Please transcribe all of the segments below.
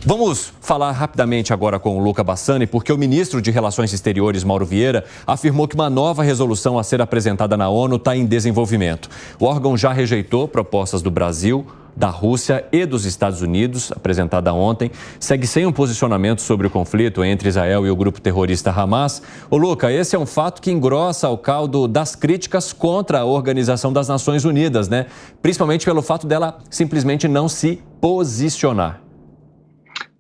Vamos falar rapidamente agora com o Luca Bassani, porque o ministro de Relações Exteriores, Mauro Vieira, afirmou que uma nova resolução a ser apresentada na ONU está em desenvolvimento. O órgão já rejeitou propostas do Brasil, da Rússia e dos Estados Unidos, apresentada ontem. Segue sem um posicionamento sobre o conflito entre Israel e o grupo terrorista Hamas. Ô Luca, esse é um fato que engrossa o caldo das críticas contra a Organização das Nações Unidas, né? Principalmente pelo fato dela simplesmente não se posicionar.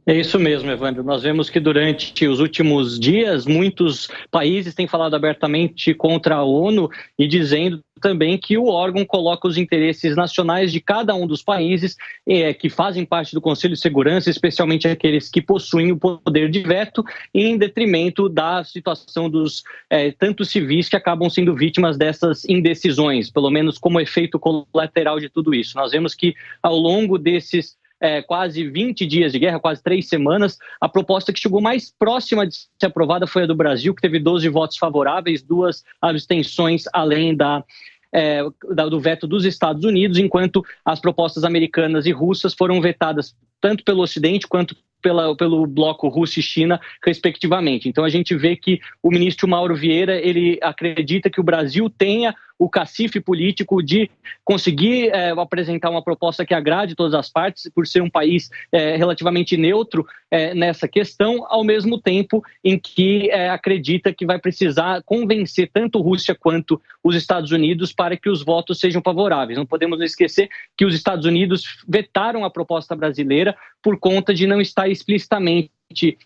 É isso mesmo, Evandro. Nós vemos que durante os últimos dias, muitos países têm falado abertamente contra a ONU e dizendo também que o órgão coloca os interesses nacionais de cada um dos países que fazem parte do Conselho de Segurança, especialmente aqueles que possuem o poder de veto, em detrimento da situação dos tantos civis que acabam sendo vítimas dessas indecisões, pelo menos como efeito colateral de tudo isso. Nós vemos que ao longo desses quase 20 dias de guerra, quase 3 semanas, a proposta que chegou mais próxima de ser aprovada foi a do Brasil, que teve 12 votos favoráveis, 2 abstenções, além do veto dos Estados Unidos, enquanto as propostas americanas e russas foram vetadas tanto pelo Ocidente quanto pelo bloco Rússia e China, respectivamente. Então a gente vê que o ministro Mauro Vieira, ele acredita que o Brasil tenha o cacife político de conseguir apresentar uma proposta que agrade todas as partes, por ser um país relativamente neutro nessa questão, ao mesmo tempo em que acredita que vai precisar convencer tanto Rússia quanto os Estados Unidos para que os votos sejam favoráveis. Não podemos esquecer que os Estados Unidos vetaram a proposta brasileira por conta de não estar explicitamente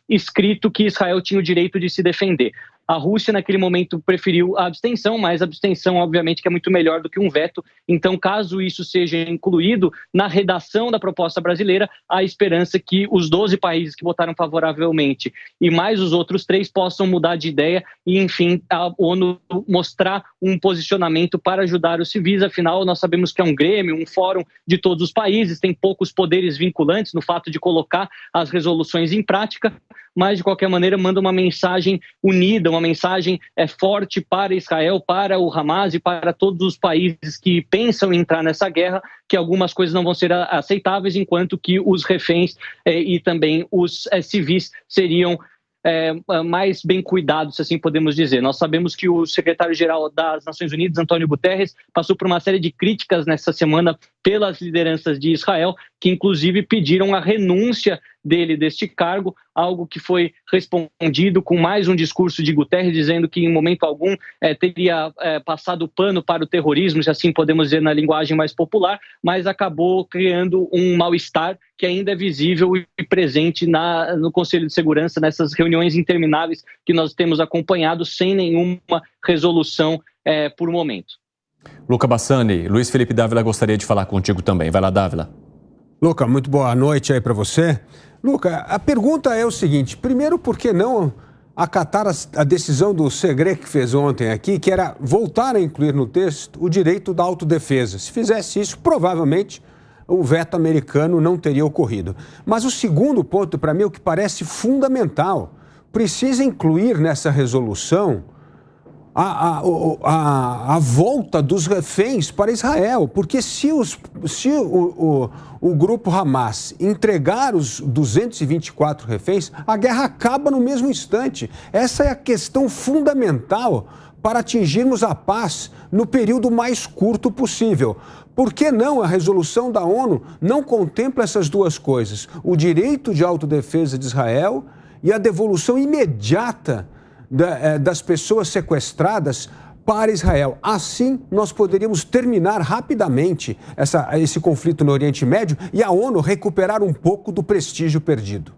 escrito que Israel tinha o direito de se defender. A Rússia, naquele momento, preferiu a abstenção, mas a abstenção, obviamente, que é muito melhor do que um veto. Então, caso isso seja incluído na redação da proposta brasileira, há esperança que os 12 países que votaram favoravelmente e mais os outros 3 possam mudar de ideia e, enfim, a ONU mostrar um posicionamento para ajudar os civis. Afinal, nós sabemos que é um grêmio, um fórum de todos os países, tem poucos poderes vinculantes no fato de colocar as resoluções em prática, mas, de qualquer maneira, manda uma mensagem unida, uma mensagem forte para Israel, para o Hamas e para todos os países que pensam em entrar nessa guerra, que algumas coisas não vão ser aceitáveis, enquanto que os reféns e também os civis seriam mais bem cuidados, se assim podemos dizer. Nós sabemos que o secretário-geral das Nações Unidas, Antônio Guterres, passou por uma série de críticas nessa semana pelas lideranças de Israel, que inclusive pediram a renúncia dele deste cargo, algo que foi respondido com mais um discurso de Guterres, dizendo que em momento algum teria passado o pano para o terrorismo, se assim podemos dizer na linguagem mais popular, mas acabou criando um mal-estar que ainda é visível e presente no Conselho de Segurança, nessas reuniões intermináveis que nós temos acompanhado sem nenhuma resolução por momento. Luca Bassani, Luiz Felipe Dávila gostaria de falar contigo também. Vai lá, Dávila. Luca, muito boa noite aí para você. Luca, a pergunta é o seguinte: primeiro, por que não acatar a decisão do Segre que fez ontem aqui, que era voltar a incluir no texto o direito da autodefesa? Se fizesse isso, provavelmente o veto americano não teria ocorrido. Mas o segundo ponto, para mim, é o que parece fundamental. Precisa incluir nessa resolução a volta dos reféns para Israel, porque se o grupo Hamas entregar os 224 reféns, a guerra acaba no mesmo instante. Essa é a questão fundamental para atingirmos a paz no período mais curto possível. Por que não a resolução da ONU não contempla essas duas coisas? O direito de autodefesa de Israel e a devolução imediata das pessoas sequestradas para Israel. Assim, nós poderíamos terminar rapidamente esse conflito no Oriente Médio e a ONU recuperar um pouco do prestígio perdido.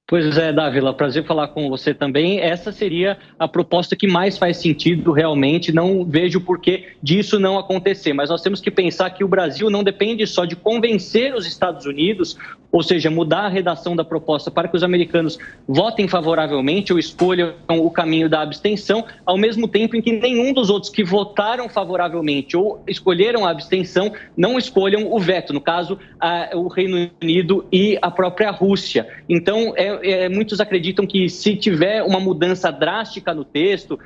Pois é, Dávila, prazer falar com você também. Essa seria a proposta que mais faz sentido realmente, não vejo por que disso não acontecer, mas nós temos que pensar que o Brasil não depende só de convencer os Estados Unidos, ou seja, mudar a redação da proposta para que os americanos votem favoravelmente ou escolham o caminho da abstenção, ao mesmo tempo em que nenhum dos outros que votaram favoravelmente ou escolheram a abstenção não escolham o veto, no caso, o Reino Unido e a própria Rússia. Então, muitos acreditam que se tiver uma mudança drástica no texto,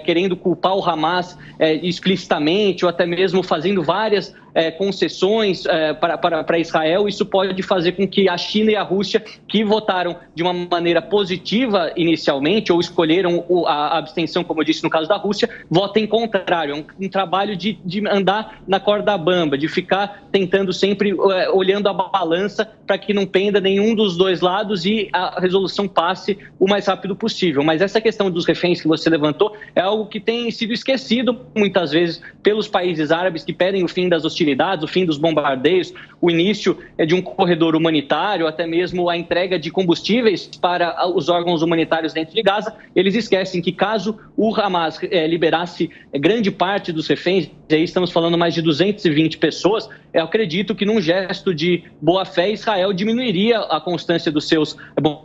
querendo culpar o Hamas explicitamente ou até mesmo fazendo várias concessões para Israel. Isso pode fazer com que a China e a Rússia, que votaram de uma maneira positiva inicialmente, ou escolheram a abstenção, como eu disse no caso da Rússia, votem contrário. É um trabalho de andar na corda bamba, de ficar tentando sempre olhando a balança para que não penda nenhum dos dois lados e a resolução passe o mais rápido possível. Mas essa questão dos reféns que você levantou é algo que tem sido esquecido muitas vezes pelos países árabes, que pedem o fim das hostilidades, o fim dos bombardeios, o início de um corredor humanitário, até mesmo a entrega de combustíveis para os órgãos humanitários dentro de Gaza. Eles esquecem que caso o Hamas liberasse grande parte dos reféns, e aí estamos falando mais de 220 pessoas, eu acredito que num gesto de boa-fé, Israel diminuiria a constância dos seus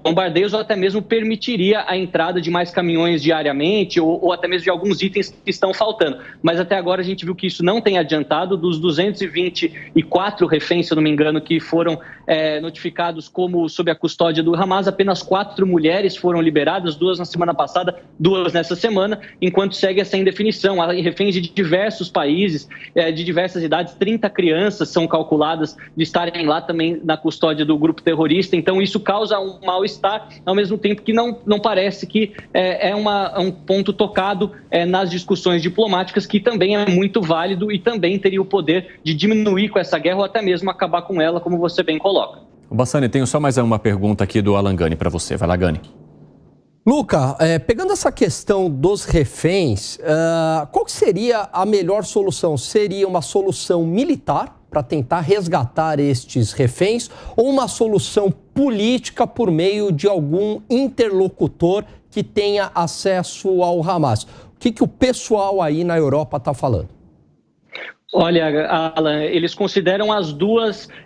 bombardeios ou até mesmo permitiria a entrada de mais caminhões diariamente ou até mesmo de alguns itens que estão faltando. Mas até agora a gente viu que isso não tem adiantado. Dos 224 reféns, se eu não me engano, que foram notificados como sob a custódia do Hamas, apenas 4 mulheres foram liberadas, 2 na semana passada, 2 nessa semana, enquanto segue essa indefinição. Há reféns de diversos países, de diversas idades, 30 crianças são calculadas de estarem lá também na custódia do grupo terrorista. Então isso causa um mal-estar, ao mesmo tempo que não parece que é um ponto tocado nas discussões diplomáticas, que também é muito válido e também teria o poder de diminuir com essa guerra ou até mesmo acabar com ela, como você bem coloca. Bassani, tenho só mais uma pergunta aqui do Alan Gani para você. Vai lá, Gani. Luca, pegando essa questão dos reféns, qual que seria a melhor solução? Seria uma solução militar para tentar resgatar estes reféns ou uma solução política por meio de algum interlocutor que tenha acesso ao Hamas? O que o pessoal aí na Europa está falando? Olha, Alan, eles consideram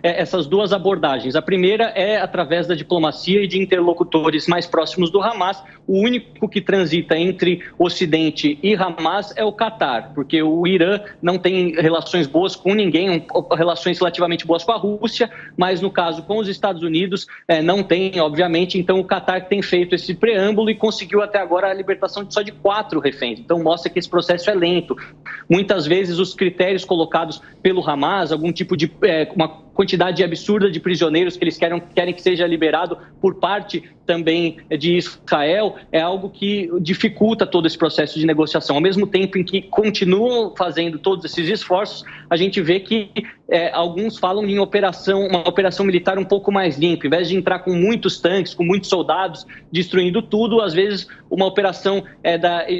essas duas abordagens. A primeira é através da diplomacia e de interlocutores mais próximos do Hamas. O único que transita entre Ocidente e Hamas é o Catar, porque o Irã não tem relações boas com ninguém, relações relativamente boas com a Rússia, mas no caso com os Estados Unidos não tem, obviamente. Então o Catar tem feito esse preâmbulo e conseguiu até agora a libertação só de 4 reféns. Então mostra que esse processo é lento. Muitas vezes os critérios colocados pelo Hamas, algum tipo de uma quantidade absurda de prisioneiros que eles querem que seja liberado por parte também de Israel, é algo que dificulta todo esse processo de negociação. Ao mesmo tempo em que continuam fazendo todos esses esforços, a gente vê que alguns falam em uma operação militar um pouco mais limpa. Em vez de entrar com muitos tanques, com muitos soldados, destruindo tudo, às vezes uma operação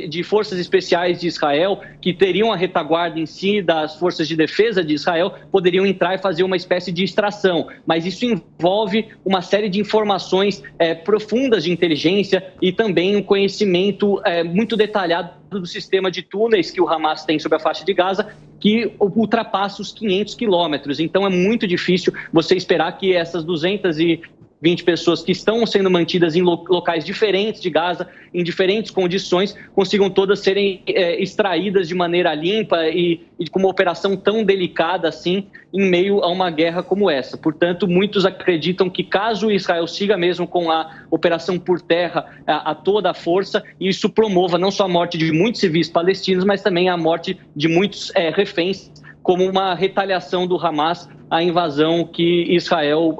de forças especiais de Israel, que teriam a retaguarda em si das forças de defesa de Israel, poderiam entrar e fazer uma espécie de extração. Mas isso envolve uma série de informações profundas de inteligência e também um conhecimento muito detalhado do sistema de túneis que o Hamas tem sobre a faixa de Gaza, que ultrapassa os 500 quilômetros. Então é muito difícil você esperar que essas 220 pessoas que estão sendo mantidas em locais diferentes de Gaza, em diferentes condições, consigam todas serem extraídas de maneira limpa e com uma operação tão delicada assim, em meio a uma guerra como essa. Portanto, muitos acreditam que caso Israel siga mesmo com a operação por terra a toda a força, isso promova não só a morte de muitos civis palestinos, mas também a morte de muitos reféns, como uma retaliação do Hamas à invasão que Israel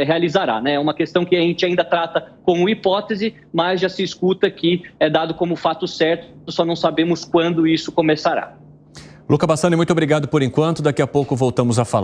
realizará. É uma questão que a gente ainda trata como hipótese, mas já se escuta que é dado como fato certo, só não sabemos quando isso começará. Luca Bassani, muito obrigado por enquanto. Daqui a pouco voltamos a falar.